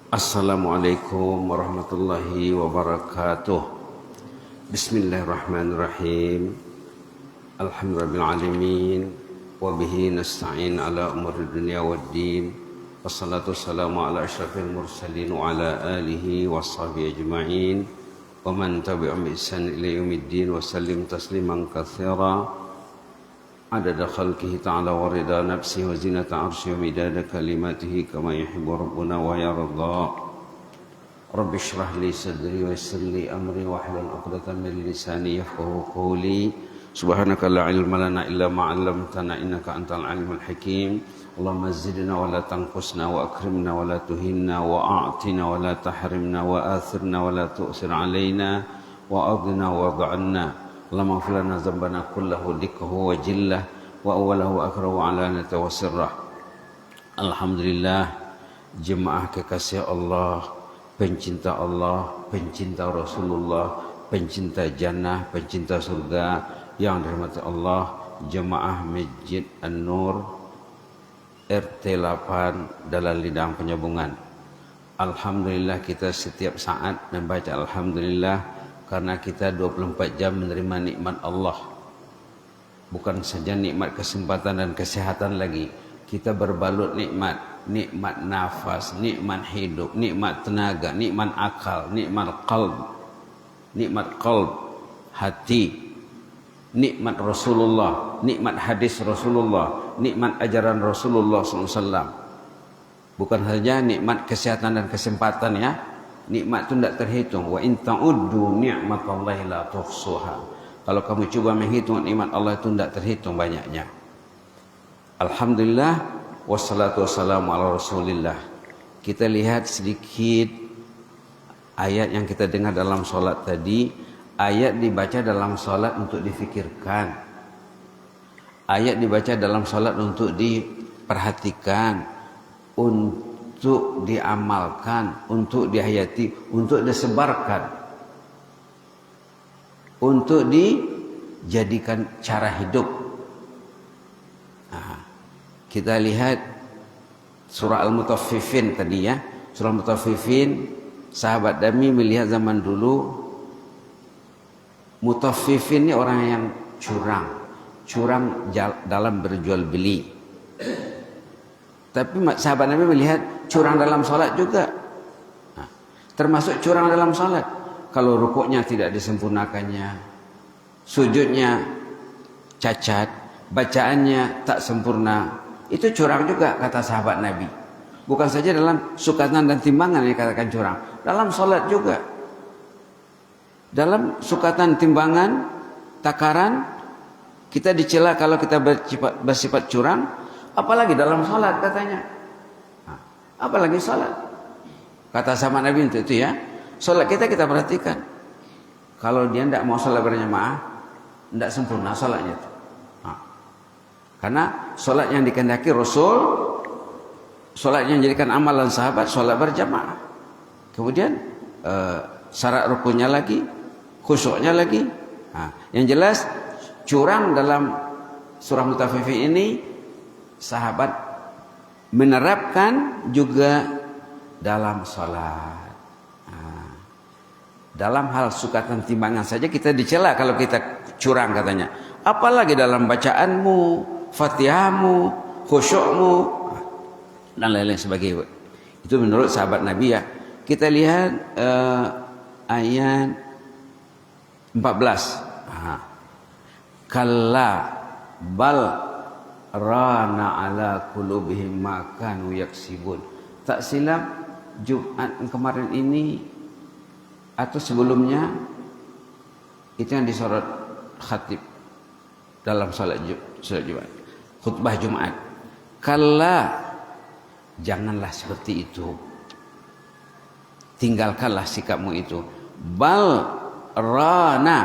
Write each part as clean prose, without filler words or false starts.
Assalamualaikum warahmatullahi wabarakatuh. Bismillahirrahmanirrahim. Alhamdulillahirrahmanirrahim. Wabihi nasta'in ala umuri dunia waddin. Wassalatu wassalamu ala asyrafil mursalin wa ala alihi wa sahbihi ajma'in. Wa man tabi'um bi ihsan ila yaumiddin wa sallim tasliman katsira. Adada khalqihi ta'ala wa rida nafsihi wa zinata arsyihi wa midada kalimatihi kama yuhibbu rabbuna wa yarda. Rabbi shrah li sadri wa yassir li amri wa hlul 'uqdatam min lisani yafqahu qawli. Subhanaka la ilma lana illa ma 'allamtana innaka antal alimul hakim. Allahumma zidna wa la tanqusna wa akrimna wa la tuhinna wa a'tina wa la tahrimna wa athirna wa la tu'sir 'alaina wa adna wa dha'anna. Allahumma ighfir lana dzambana kullahu dikkahu wa jillah wa awwalahu wa akhirahu wa alanata wa sirrah. Alhamdulillah, jemaah kekasih Allah, pencinta Allah, pencinta Rasulullah, pencinta jannah, pencinta surga yang dirahmati Allah, jemaah Masjid An-Nur RT 8 Dalam Lidang Penyambungan. Alhamdulillah, kita setiap saat membaca alhamdulillah karena kita 24 jam menerima nikmat Allah. Bukan saja nikmat kesempatan dan kesehatan lagi, kita berbalut nikmat nafas, nikmat hidup, nikmat tenaga, nikmat akal, nikmat qalb, hati, nikmat Rasulullah, nikmat hadis Rasulullah, nikmat ajaran Rasulullah SAW. Bukan saja nikmat kesehatan dan kesempatan ya. Nikmat itu tidak terhitung. Wa in ta'uddu ni'matallahi la tuhsuha. Kalau kamu coba menghitung nikmat Allah itu tidak terhitung banyaknya. Alhamdulillah, wassalatu wassalamu ala Rasulillah. Kita lihat sedikit ayat yang kita dengar dalam solat tadi. Ayat dibaca dalam solat untuk difikirkan. Ayat dibaca dalam solat untuk diperhatikan, untuk diamalkan, untuk dihayati, untuk disebarkan, untuk dijadikan cara hidup. Nah, kita lihat surah Al-Mutaffifin tadi ya. Surah Al-Mutaffifin, sahabat Nabi melihat zaman dulu Mutaffifin ini orang yang curang dalam berjual beli. Tapi sahabat Nabi melihat curang dalam salat juga. Nah, termasuk curang dalam salat. Kalau rukuknya tidak disempurnakannya, sujudnya cacat, bacaannya tak sempurna, itu curang juga kata sahabat Nabi. Bukan saja dalam sukatan dan timbangan yang dikatakan curang, dalam salat juga. Dalam sukatan, timbangan, takaran, kita dicela kalau kita bersifat curang. Apalagi dalam salat katanya. Nah, apalagi salat. Kata sama Nabi itu ya. Salat kita perhatikan. Kalau dia tidak mau salat berjamaah, tidak sempurna salatnya itu. Nah, karena salat yang dikehendaki Rasul, salat yang dijadikan amalan sahabat, salat berjamaah. Kemudian syarat rukunnya lagi, khusyuknya lagi. Nah, yang jelas curang dalam surah Mutaffifin ini sahabat menerapkan juga dalam salat. Nah, dalam hal sukatan timbangan saja kita dicela kalau kita curang katanya. Apalagi dalam bacaanmu, Fatihahmu, khusyukmu dan lain-lain sebagainya. Itu menurut sahabat Nabi ya. Kita lihat ayat 14. Kalla bal rana ala qulubihim ma kanu yaksibun. Tak silap Jumat kemarin ini atau sebelumnya itu yang disorot khatib dalam salat Jumat, khutbah Jumat. Kalla, janganlah seperti itu. Tinggalkanlah sikapmu itu. Bal rana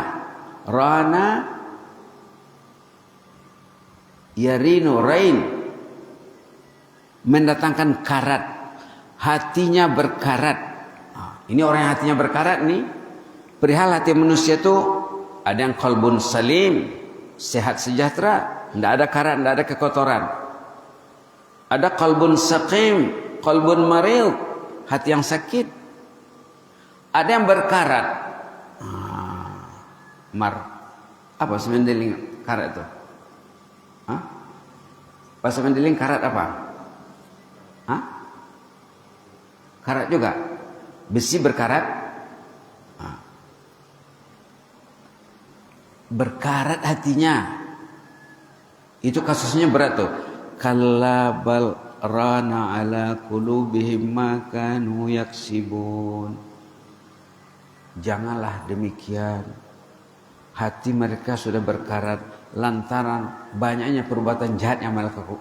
yarinu rain, mendatangkan karat, hatinya berkarat. Ini orang yang hatinya berkarat nih. Perihal hati manusia itu ada yang qalbun salim, sehat sejahtera, tidak ada karat, tidak ada kekotoran. Ada qalbun saqim, qalbun marid, hati yang sakit. Ada yang berkarat. Apa semendeling karat itu? Bahasa Mendeling karat apa? Karat juga. Besi berkarat. Berkarat hatinya. Itu kasusnya berat tuh. Kalla bal rana ala qulubihim ma kanu yaksibun. Janganlah demikian. Hati mereka sudah berkarat lantaran banyaknya perbuatan jahat yang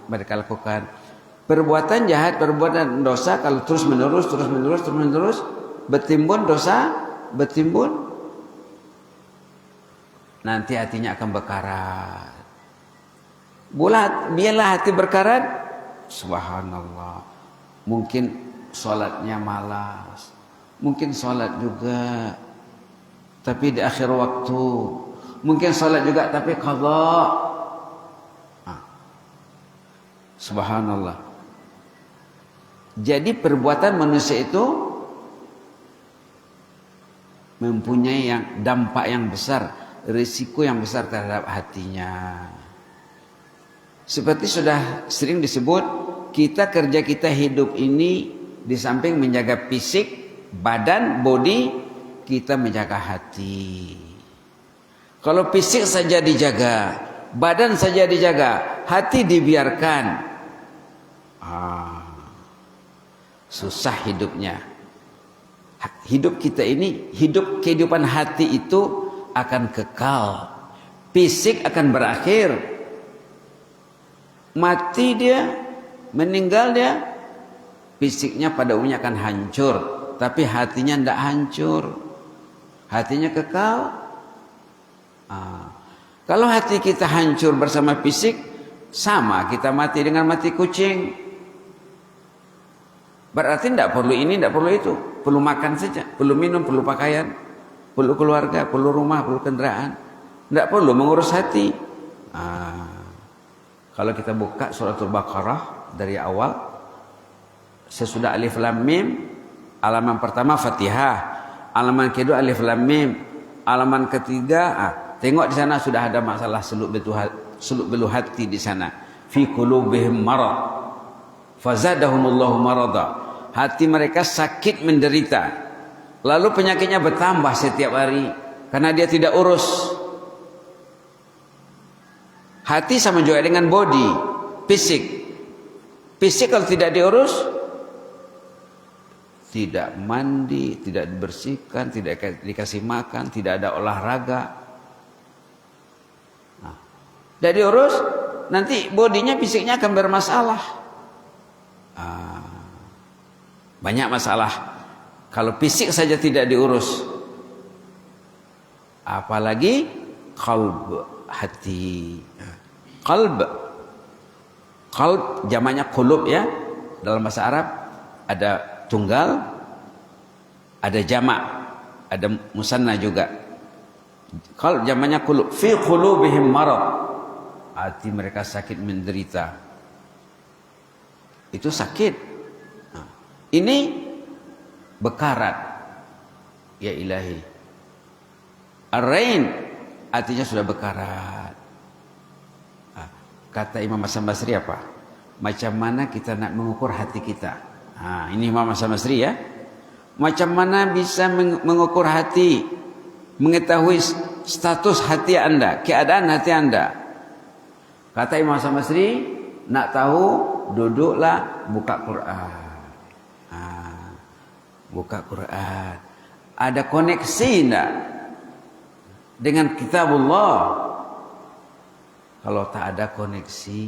mereka lakukan. Perbuatan jahat, perbuatan dosa kalau terus menerus bertimbun dosa, nanti hatinya akan berkarat. Biarlah hati berkarat, subhanallah. Mungkin sholatnya malas, mungkin sholat juga tapi di akhir waktu, mungkin sholat juga tapi qadha. Subhanallah. Jadi perbuatan manusia itu mempunyai dampak yang besar, risiko yang besar terhadap hatinya. Seperti sudah sering disebut, kita hidup ini di samping menjaga fisik, badan, body, kita menjaga hati. Kalau fisik saja dijaga, badan saja dijaga, hati dibiarkan, susah hidupnya. Hidup kita ini, kehidupan hati itu akan kekal. Fisik akan berakhir. Mati dia, meninggal dia, fisiknya pada umumnya akan hancur, tapi hatinya tidak hancur. Hatinya kekal. Kalau hati kita hancur bersama fisik, sama kita mati dengan mati kucing. Berarti tidak perlu ini, tidak perlu itu. Perlu makan saja, perlu minum, perlu pakaian, perlu keluarga, perlu rumah, perlu kendaraan. Tidak perlu mengurus hati. Kalau kita buka suratul Baqarah dari awal, sesudah Alif Lam Mim, halaman pertama Fatihah. Halaman kedua Alif Lam Mim. Halaman ketiga, tengok di sana sudah ada masalah seluk beluk hati di sana. Fi qulubihim marad. Fazadahumullahu marada. Hati mereka sakit menderita. Lalu penyakitnya bertambah setiap hari karena dia tidak urus. Hati sama juga dengan body, fisik. Fisik kalau tidak diurus, tidak mandi, tidak dibersihkan, tidak dikasih makan, tidak ada olahraga. Tidak diurus, nanti bodinya, fisiknya akan bermasalah. Banyak masalah. Kalau fisik saja tidak diurus, apalagi qalb, hati. Qalb jamaknya qulub ya. Dalam bahasa Arab ada tunggal, ada jamak, ada musanna juga. Qalb jamaknya qulub. Fi qulubihim marad. Hati mereka sakit menderita. Itu sakit. Ini bekarat. Ya ilahi. Ar-rain artinya sudah bekarat. Kata Imam Hasan Basri apa? Macam mana kita nak mengukur hati kita? Ini Imam Hasan Basri ya. Macam mana bisa mengukur hati, mengetahui status hati Anda, keadaan hati Anda? Kata Imam Hasan Basri, nak tahu, duduklah buka Quran. Buka Quran. Ada koneksi enggak dengan kitabullah? Kalau tak ada koneksi,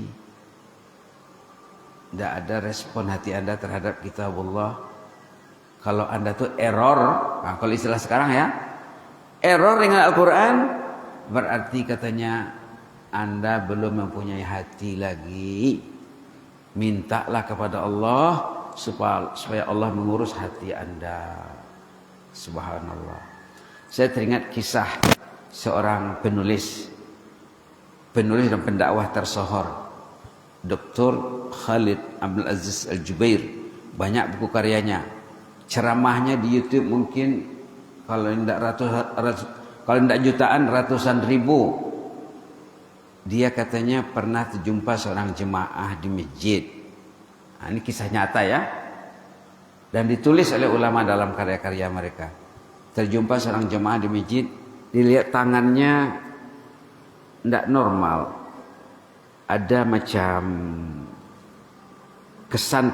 tidak ada respon hati Anda terhadap kitabullah. Kalau Anda tuh error, kalau istilah sekarang ya, error dengan Al-Quran, berarti katanya Anda belum mempunyai hati lagi. Mintalah kepada Allah supaya Allah mengurus hati Anda. Subhanallah. Saya teringat kisah seorang penulis dan pendakwah tersohor, Dr. Khalid Abdul Aziz Al-Jubair. Banyak buku karyanya. ceramahnya di YouTube mungkin kalau tidak jutaan, ratusan ribu. Dia katanya pernah terjumpa seorang jemaah di masjid. Nah, ini kisah nyata ya. Dan ditulis oleh ulama dalam karya-karya mereka. Terjumpa seorang jemaah di masjid, dilihat tangannya tidak normal. Ada macam kesan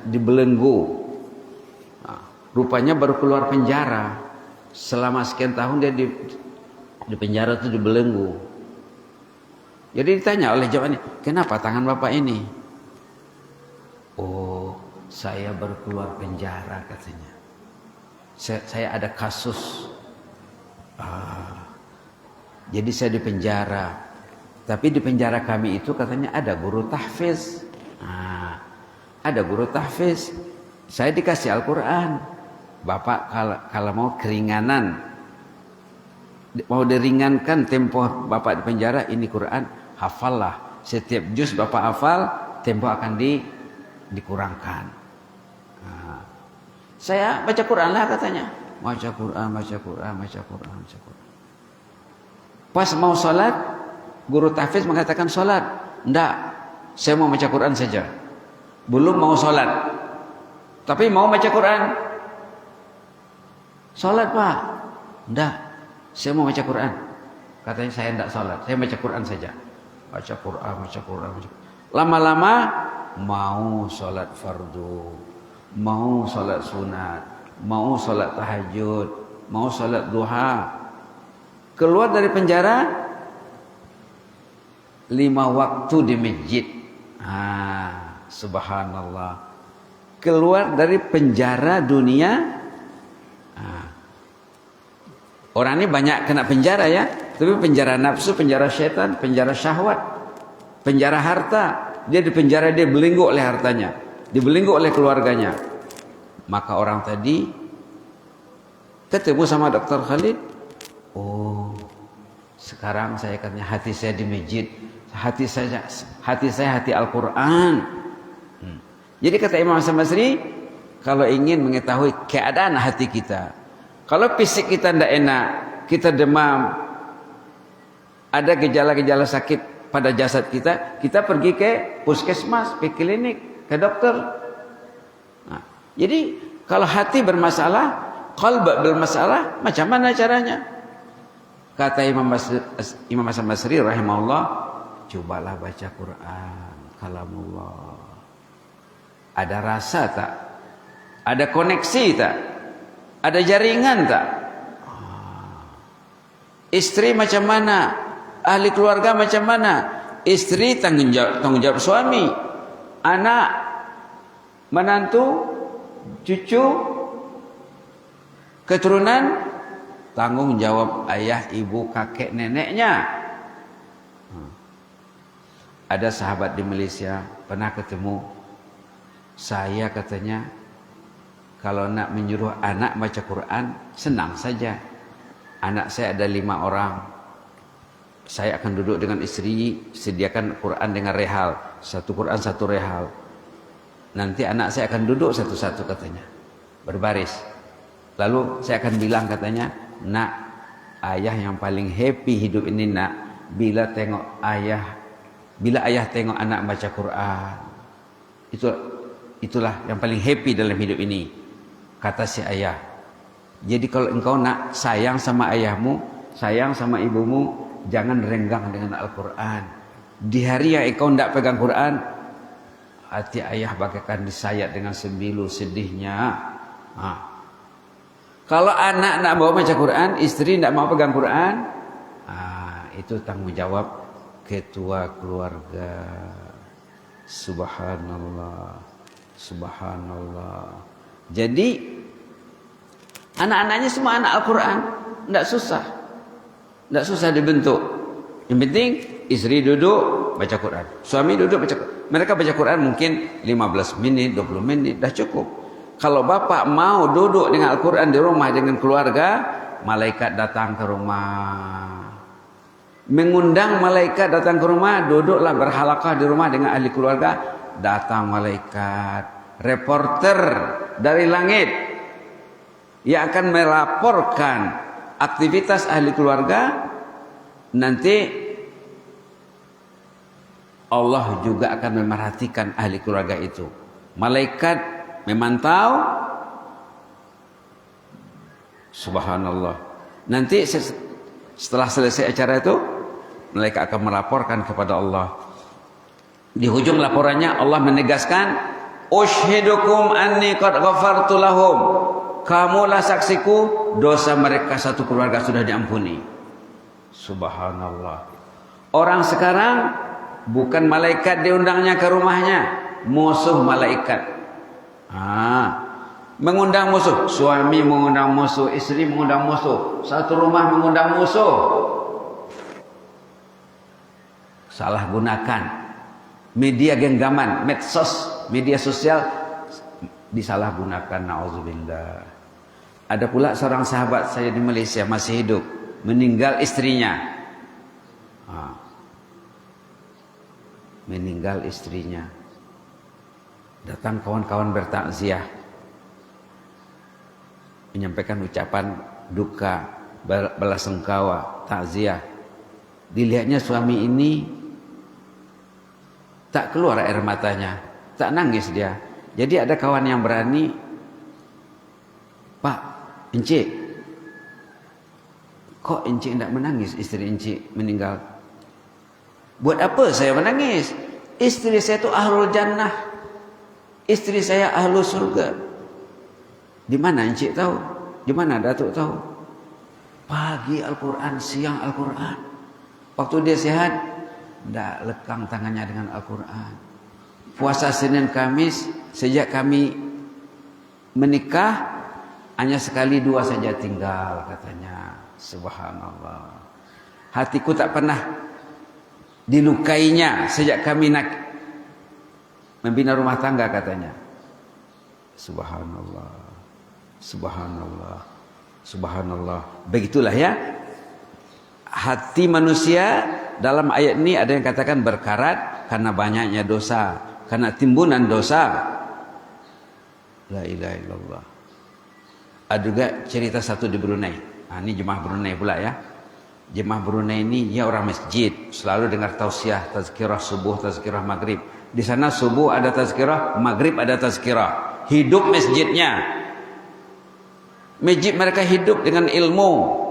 dibelenggu. Nah, rupanya baru keluar penjara. Selama sekian tahun dia di penjara itu dibelenggu. Jadi ditanya oleh jemaah ini, kenapa tangan bapak ini? Oh, saya baru keluar penjara katanya. Saya ada kasus. Jadi saya di penjara. Tapi di penjara kami itu katanya ada guru tahfiz. Ada guru tahfiz. Saya dikasih Al-Quran. Bapak kalau mau keringanan, mau diringankan tempo bapak di penjara, ini Quran, hafallah. Setiap juz bapak hafal, tempo akan dikurangkan. Saya baca Quran lah katanya. Baca Quran. Pas mau sholat, guru tahfiz mengatakan sholat. Enggak, saya mau baca Quran saja. Belum mau sholat, tapi mau baca Quran. Sholat pak? Enggak, saya mau baca Quran. Katanya saya enggak sholat, saya baca Quran saja. Baca Quran. Lama-lama mau sholat fardu, mau sholat sunat, mau sholat tahajud, mau sholat duha. Keluar dari penjara 5 waktu di masjid. Subhanallah. Keluar dari penjara dunia. Orang ini banyak kena penjara ya, tapi penjara nafsu, penjara syaitan, penjara syahwat, penjara harta. Dia di penjara, dia belenggu oleh hartanya, dibelenggu oleh keluarganya. Maka orang tadi ketemu sama Dr. Khalid. Oh, sekarang saya katanya hati saya di masjid, hati saya hati Al-Quran. Jadi kata Imam Hasan Basri, kalau ingin mengetahui keadaan hati kita, kalau fisik kita tidak enak, kita demam, ada gejala-gejala sakit pada jasad kita, kita pergi ke puskesmas, ke klinik, ke dokter. Nah, jadi kalau hati bermasalah, qalb bermasalah, macam mana caranya? Kata Imam Hasan Basri rahimahullah, cobalah baca Quran, kalamullah. Ada rasa tak? Ada koneksi tak? Ada jaringan tak? Istri macam mana? Ahli keluarga macam mana? Istri tanggung jawab suami, anak, menantu, cucu, keturunan, tanggung jawab ayah, ibu, kakek, neneknya. Ada sahabat di Malaysia pernah ketemu saya, katanya kalau nak menyuruh anak baca Quran senang saja. Anak saya ada 5 orang. Saya akan duduk dengan istri, sediakan Quran dengan rehal, 1 Quran 1 rehal. Nanti anak saya akan duduk satu-satu katanya, berbaris. Lalu saya akan bilang katanya, nak, ayah yang paling happy hidup ini nak, bila ayah tengok anak baca Quran. Itulah yang paling happy dalam hidup ini, kata si ayah. Jadi kalau engkau nak sayang sama ayahmu, sayang sama ibumu, jangan renggang dengan Al-Quran. Di hari yang engkau tidak pegang Quran, hati ayah bagaikan disayat dengan sembilu sedihnya. Kalau anak nak bawa baca Quran, istri tidak mau pegang Quran, itu tanggung jawab ketua keluarga. Subhanallah. Subhanallah. Jadi anak-anaknya semua anak Al-Quran, tidak susah dibentuk. Yang penting istri duduk baca Quran, suami duduk baca Quran. Mereka baca Quran mungkin 15 menit, 20 menit, dah cukup. Kalau bapak mau duduk dengan Al-Quran di rumah dengan keluarga, malaikat datang ke rumah. Mengundang malaikat datang ke rumah, duduklah berhalaqah di rumah dengan ahli keluarga. Datang malaikat, reporter dari langit yang akan melaporkan aktivitas ahli keluarga. Nanti Allah juga akan memerhatikan ahli keluarga itu. Malaikat memantau. Subhanallah. Nanti setelah selesai acara itu, malaikat akan melaporkan kepada Allah. Di hujung laporannya Allah menegaskan, "Ushidukum anni qad ghafartu lahum." Kamulah saksiku, dosa mereka satu keluarga sudah diampuni. Subhanallah. Orang sekarang bukan malaikat diundangnya ke rumahnya, musuh malaikat. Mengundang musuh, suami mengundang musuh, istri mengundang musuh, satu rumah mengundang musuh. Salah gunakan media genggaman, medsos, media sosial disalahgunakan, naudzubillah. Ada pula seorang sahabat saya di Malaysia masih hidup, meninggal istrinya. Meninggal istrinya. Datang kawan-kawan bertakziah, menyampaikan ucapan duka, belasungkawa, takziah. Dilihatnya suami ini tak keluar air matanya, tak nangis dia. Jadi ada kawan yang berani, "Pak, encik, kok encik tidak menangis istri encik meninggal?" "Buat apa saya menangis? Istri saya itu ahlul jannah. Istri saya ahlul surga." "Di mana encik tahu? Di mana datuk tahu?" "Pagi Al-Quran, siang Al-Quran. Waktu dia sehat, tidak lekang tangannya dengan Al-Quran. Puasa Senin Kamis, sejak kami menikah, hanya sekali dua saja tinggal," katanya. Subhanallah. "Hatiku tak pernah dilukainya sejak kami nak membina rumah tangga," katanya. Subhanallah. Subhanallah. Subhanallah. Begitulah ya. Hati manusia dalam ayat ini ada yang katakan berkarat karena banyaknya dosa, karena timbunan dosa. La ilaha illallah. Ada juga cerita satu di Brunei. Ini jemaah Brunei pula ya. Jemaah Brunei ini ya orang masjid, selalu dengar tausiah, tazkirah subuh, tazkirah maghrib. Di sana subuh ada tazkirah, maghrib ada tazkirah. Hidup masjidnya. Masjid mereka hidup dengan ilmu.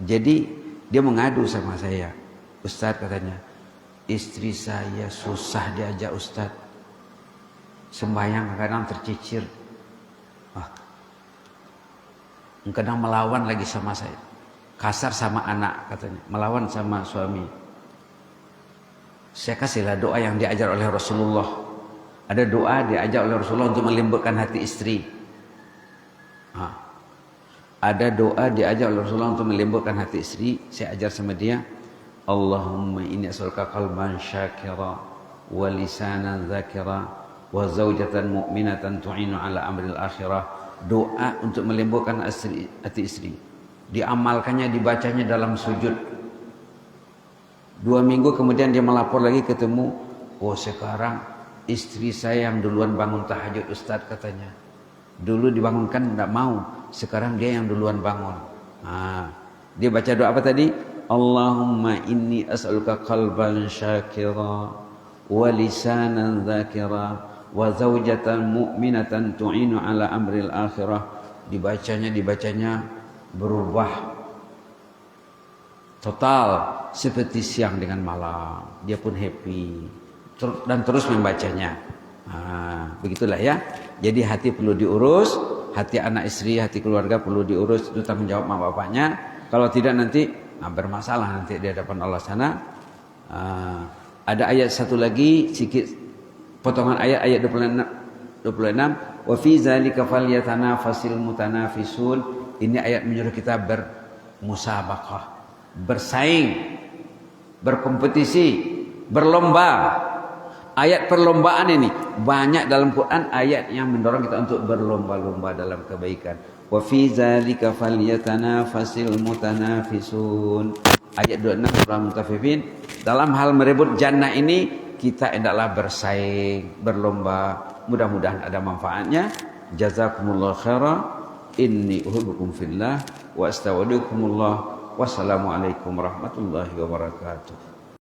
Jadi dia mengadu sama saya, "Ustaz," katanya, "istri saya susah diajak Ustaz. Sembahyang kadang tercicir. Kadang melawan lagi sama saya. Kasar sama anak," katanya. "Melawan sama suami." Saya kasihlah doa yang diajar oleh Rasulullah. Ada doa diajar oleh Rasulullah untuk melembutkan hati istri. Ada doa diajar oleh Rasulullah untuk melembutkan hati istri. Saya ajar sama dia. "Allahumma inni as'aluka qalban syakira wa lisanan dzakira wa zaujatan mu'minatan tu'inu ala amril akhirah." Doa untuk melembutkan hati istri. Diamalkannya, dibacanya dalam sujud. 2 minggu kemudian dia melapor lagi, ketemu, "Oh, sekarang istri saya yang duluan bangun tahajud Ustaz," katanya. "Dulu dibangunkan tidak mau, sekarang dia yang duluan bangun." Dia baca doa apa tadi? "Allahumma inni as'aluka qalban syakira wa lisanan dzakira wa zaujatan mu'minatan tu'inu ala amril akhirah." Dibacanya berubah total seperti siang dengan malam. Dia pun happy dan terus membacanya. Begitulah ya. Jadi hati perlu diurus, hati anak istri, hati keluarga perlu diurus. Itu tanggung jawab mak bapaknya. Kalau tidak nanti bermasalah nanti di hadapan Allah sana. Ada ayat satu lagi, sedikit potongan ayat 26. "Wa fi dzalika falyatanafasil mutanafisun." Ini ayat menyuruh kita bermusabaqah, bersaing, berkompetisi, berlomba. Ayat perlombaan ini banyak dalam Quran, ayat yang mendorong kita untuk berlomba-lomba dalam kebaikan. wa fi dzalika falyatanafasil mutanafisun. Ayat 26 surah Mutaffifin. Dalam hal merebut jannah ini kita hendaklah bersaing, berlomba. Mudah-mudahan ada manfaatnya. Jazakumullah khairan. Inni uhibbukum fillah wa astaudikumullah. Wassalamualaikum warahmatullahi wabarakatuh.